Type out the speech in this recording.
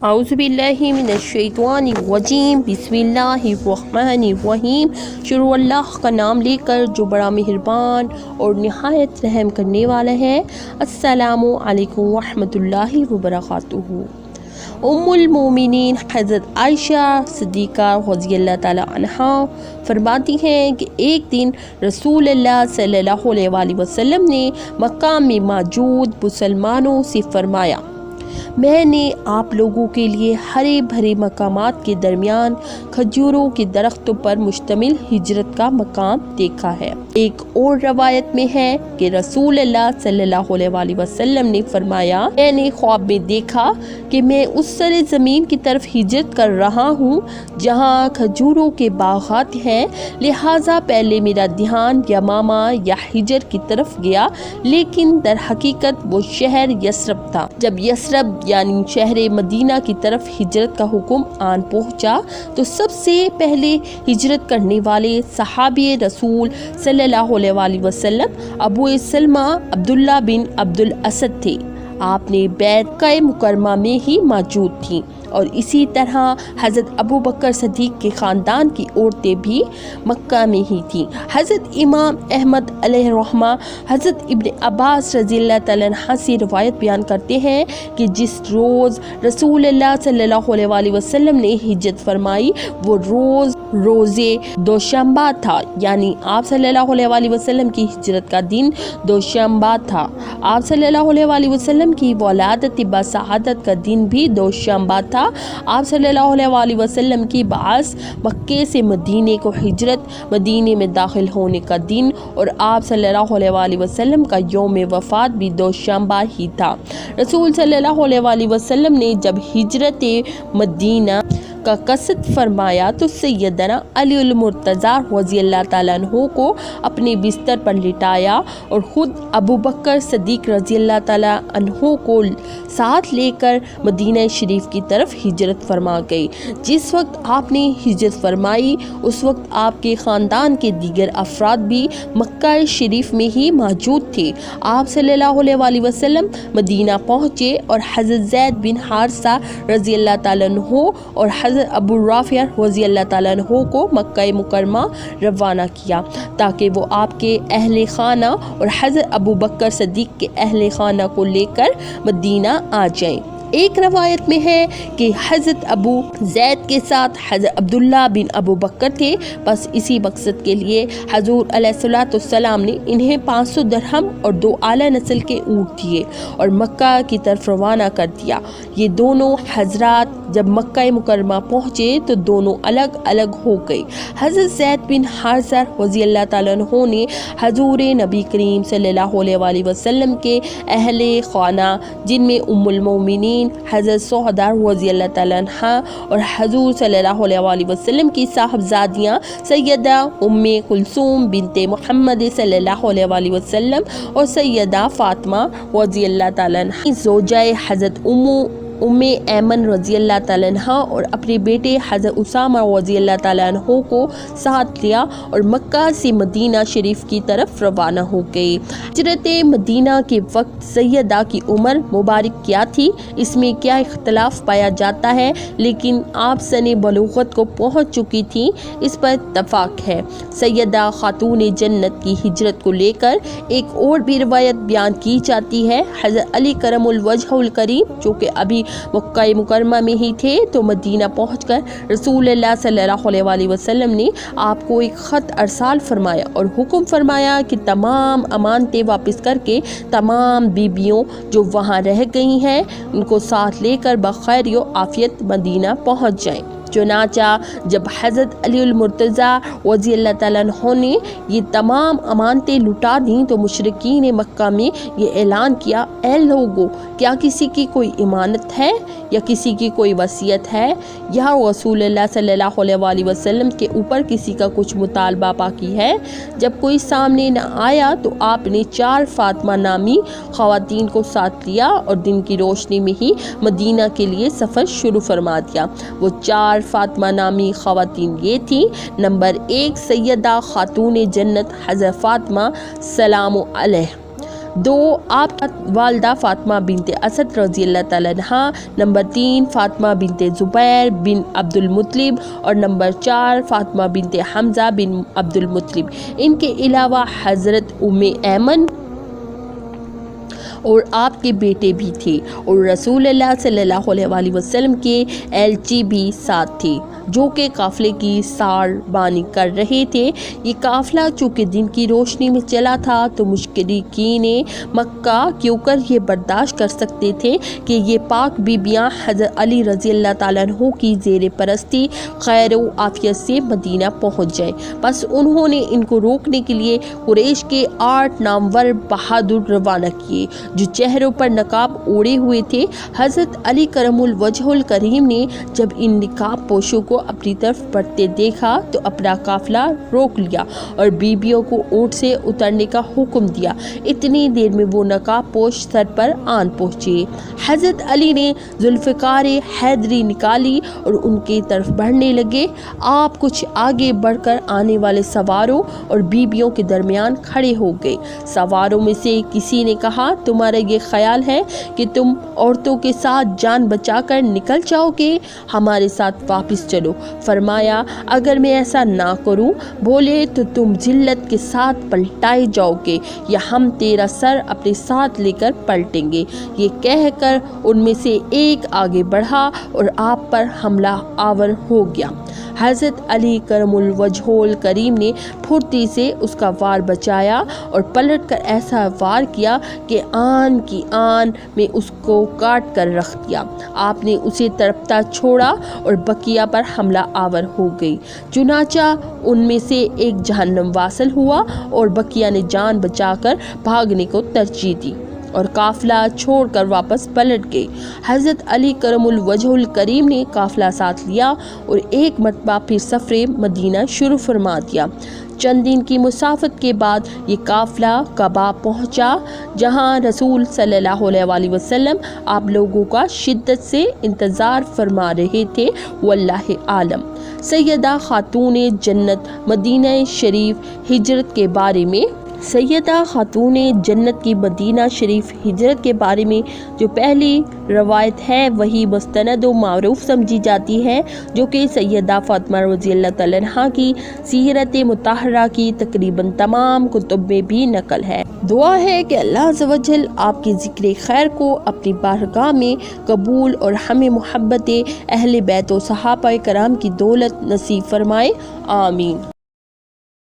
اعوذ باللہ من الشیطان الرجیم، بسم اللہ الرحمن الرحیم۔ شروع اللہ کا نام لے کر جو بڑا مہربان اور نہایت رحم کرنے والا ہے۔ السلام علیکم ورحمۃ اللہ وبرکاتہ۔ ام المومنین حضرت عائشہ صدیقہ رضی اللہ تعالی عنہا فرماتی ہیں کہ ایک دن رسول اللہ صلی اللہ علیہ وآلہ وسلم نے مکہ میں موجود مسلمانوں سے فرمایا، میں نے آپ لوگوں کے لیے ہرے بھرے مقامات کے درمیان کھجوروں کے درختوں پر مشتمل ہجرت کا مقام دیکھا ہے۔ ایک اور روایت میں ہے کہ رسول اللہ صلی اللہ علیہ وآلہ وسلم نے فرمایا، میں نے خواب میں دیکھا کہ میں اس سرے زمین کی طرف ہجرت کر رہا ہوں جہاں کھجوروں کے باغات ہیں، لہٰذا پہلے میرا دھیان یمامہ یا ہجر کی طرف گیا، لیکن در حقیقت وہ شہر یثرب تھا۔ جب یثرب یعنی شہر مدینہ کی طرف ہجرت کا حکم آن پہنچا تو سب سے پہلے ہجرت کرنے والے صحابی رسول صلی اللہ علیہ وآلہ وسلم ابو سلمہ عبداللہ بن عبد الاسد تھے۔ آپ نے مکہ مکرمہ میں ہی موجود تھیں اور اسی طرح حضرت ابو بکر صدیق کے خاندان کی عورتیں بھی مکہ میں ہی تھیں۔ حضرت امام احمد علیہ رحمہ حضرت ابن عباس رضی اللہ تعالیٰ عنہ سے روایت بیان کرتے ہیں کہ جس روز رسول اللہ صلی اللہ علیہ وآلہ وسلم نے ہجرت فرمائی وہ روز دوشنبہ تھا، یعنی آپ صلی اللہ علیہ وآلہ وسلم کی ہجرت کا دن دوشنبہ تھا۔ آپ صلی اللہ علیہ وآلہ وسلم کی ولادت بسعادت کا دن بھی دوشنبہ تھا۔ آپ صلی اللہ علیہ وآلہ وسلم کی بعث مکے سے مدینے کو ہجرت، مدینے میں داخل ہونے کا دن اور آپ صلی اللہ علیہ وآلہ وسلم کا یوم وفات بھی دوشنبہ ہی تھا۔ رسول صلی اللہ علیہ وآلہ وسلم نے جب ہجرت مدینہ کا قصد فرمایا تو سیدنا علی المرتضیٰ رضی اللہ تعالیٰ عنہ کو اپنے بستر پر لٹایا اور خود ابو بکر صدیق رضی اللہ تعالیٰ عنہ کو ساتھ لے کر مدینہ شریف کی طرف ہجرت فرما گئی۔ جس وقت آپ نے ہجرت فرمائی اس وقت آپ کے خاندان کے دیگر افراد بھی مکہ شریف میں ہی موجود تھے۔ آپ صلی اللہ علیہ وآلہ وسلم مدینہ پہنچے اور حضرت زید بن حارثہ رضی اللہ تعالیٰ عنہ اور حضرت ابو رافع رضی اللہ تعالیٰ عنہ کو مکہ مکرمہ روانہ کیا تاکہ وہ آپ کے اہل خانہ اور حضرت ابو بکر صدیق کے اہل خانہ کو لے کر مدینہ آ جائیں۔ ایک روایت میں ہے کہ حضرت ابو زید کے ساتھ حضرت عبداللہ بن ابو بکر تھے، بس اسی مقصد کے لیے حضور علیہ الصلوۃ والسلام نے انہیں 500 درہم اور 2 اعلیٰ نسل کے اونٹ دیے اور مکہ کی طرف روانہ کر دیا۔ یہ دونوں حضرات جب مکہ مکرمہ پہنچے تو دونوں الگ الگ ہو گئے۔ حضرت زید بن حارثہ رضی اللہ تعالیٰ عنہ نے حضور نبی کریم صلی اللہ علیہ وآلہ وسلم کے اہل خانہ جن میں ام المومنین حضرت سعدہ رضی اللہ تعالیٰ عنہ اور حضور صلی اللہ علیہ وآلہ وسلم کی صاحبزادیاں سیدہ ام کلثوم بنت محمد صلی اللہ علیہ وآلہ وسلم اور سیدہ فاطمہ رضی اللہ تعالیٰ عنہ زوجہ حضرت ام ایمن رضی اللہ تعالیٰ عنہ اور اپنے بیٹے حضرت اسامہ رضی اللہ تعالیٰ عنہ کو ساتھ لیا اور مکہ سے مدینہ شریف کی طرف روانہ ہو گئے۔ ہجرت مدینہ کے وقت سیدہ کی عمر مبارک کیا تھی اس میں کیا اختلاف پایا جاتا ہے، لیکن آپ سن بلوغت کو پہنچ چکی تھیں اس پر اتفاق ہے۔ سیدہ خاتون جنت کی ہجرت کو لے کر ایک اور بھی روایت بیان کی جاتی ہے۔ حضرت علی کرم الوجہ الکریم جو کہ ابھی مکہ مکرمہ میں ہی تھے تو مدینہ پہنچ کر رسول اللہ صلی اللہ علیہ وآلہ وسلم نے آپ کو ایک خط ارسال فرمایا اور حکم فرمایا کہ تمام امانتیں واپس کر کے تمام بیبیوں جو وہاں رہ گئی ہیں ان کو ساتھ لے کر بخیر و عافیت مدینہ پہنچ جائیں۔ چنانچہ جب حضرت علی المرتضیٰ رضی اللہ تعالیٰ عنہ نے یہ تمام امانتیں لٹا دیں تو مشرکین مکہ میں یہ اعلان کیا، اے لوگو کیا کسی کی کوئی امانت ہے یا کسی کی کوئی وصیت ہے یا رسول اللہ صلی اللہ علیہ وآلہ وسلم کے اوپر کسی کا کچھ مطالبہ باقی ہے؟ جب کوئی سامنے نہ آیا تو آپ نے 4 فاطمہ نامی خواتین کو ساتھ لیا اور دن کی روشنی میں ہی مدینہ کے لیے سفر شروع فرما دیا۔ وہ 4 فاطمہ نامی خواتین یہ تھیں: نمبر 1 سیدہ خاتون جنت حضرت فاطمہ سلام علیہ، 2 آپ والدہ فاطمہ بنت اسد رضی اللہ تعالیٰ عنہا، نمبر 3 فاطمہ بنت زبیر بن عبد المطلب اور نمبر 4 فاطمہ بنت حمزہ بن عبد المطلب۔ ان کے علاوہ حضرت ام ایمن اور آپ کے بیٹے بھی تھے اور رسول اللہ صلی اللہ علیہ وسلم کے ایلچی بھی ساتھ تھے جو کہ قافلے کی ساربانی کر رہے تھے۔ یہ قافلہ چونکہ دن کی روشنی میں چلا تھا تو مشرکین مکہ کیوں کر یہ برداشت کر سکتے تھے کہ یہ پاک بیبیاں حضرت علی رضی اللہ تعالیٰ عنہ کی زیر پرستی خیر و عافیت سے مدینہ پہنچ جائیں، بس انہوں نے ان کو روکنے کے لیے قریش کے 8 نامور بہادر روانہ کیے جو چہروں پر نقاب اوڑے ہوئے تھے۔ حضرت علی کرم الوجہ الکریم نے جب ان نقاب پوشوں کو اپنی طرف بڑھتے دیکھا تو اپنا قافلہ روک لیا اور بیبیوں کو اونٹ سے اترنے کا حکم دیا۔ اتنی دیر میں وہ نقاب پوش سر پر آن پہنچے۔ حضرت علی نے ذوالفقار حیدری نکالی اور ان کی طرف بڑھنے لگے۔ آپ کچھ آگے بڑھ کر آنے والے سواروں اور بیبیوں کے درمیان کھڑے ہو گئے۔ سواروں میں سے کسی نے کہا، تمہارا یہ خیال ہے کہ تم عورتوں کے ساتھ جان بچا کر نکل جاؤ گے؟ ہمارے ساتھ واپس چلو۔ فرمایا، اگر میں ایسا نہ کروں بولے تو تم ذلت کے ساتھ پلٹائے جاؤ گے یا ہم تیرا سر اپنے ساتھ لے کر پلٹیں گے۔ یہ کہہ کر ان میں سے ایک آگے بڑھا اور آپ پر حملہ آور ہو گیا۔ حضرت علی کرم الوجہ الکریم نے پھرتی سے اس کا وار بچایا اور پلٹ کر ایسا وار کیا کہ آن کی آن میں اس کو کاٹ کر رکھ دیا۔ آپ نے اسے تڑپتا چھوڑا اور بقیہ پر حملہ آور ہو گئی، چنانچہ ان میں سے ایک جہنم واصل ہوا اور بقیہ نے جان بچا کر بھاگنے کو ترجیح دی اور قافلہ چھوڑ کر واپس پلٹ گئے۔ حضرت علی کرم الوجہ الکریم نے قافلہ ساتھ لیا اور ایک مرتبہ پھر سفر مدینہ شروع فرما دیا۔ چند دن کی مسافت کے بعد یہ قافلہ قباء پہنچا جہاں رسول صلی اللہ علیہ وسلم آپ لوگوں کا شدت سے انتظار فرما رہے تھے، واللہ عالم۔ سیدہ خاتون جنت مدینہ شریف ہجرت کے بارے میں سیدہ خاتون جنت کی مدینہ شریف ہجرت کے بارے میں جو پہلی روایت ہے وہی مستند و معروف سمجھی جاتی ہے، جو کہ سیدہ فاطمہ رضی اللہ تعالیٰ عنہا کی سیرت مطہرہ کی تقریباً تمام کتب میں بھی نقل ہے۔ دعا ہے کہ اللہ عز و جل آپ کے ذکر خیر کو اپنی بارگاہ میں قبول اور ہمیں محبت اہل بیت و صحابہ کرام کی دولت نصیب فرمائے، آمین۔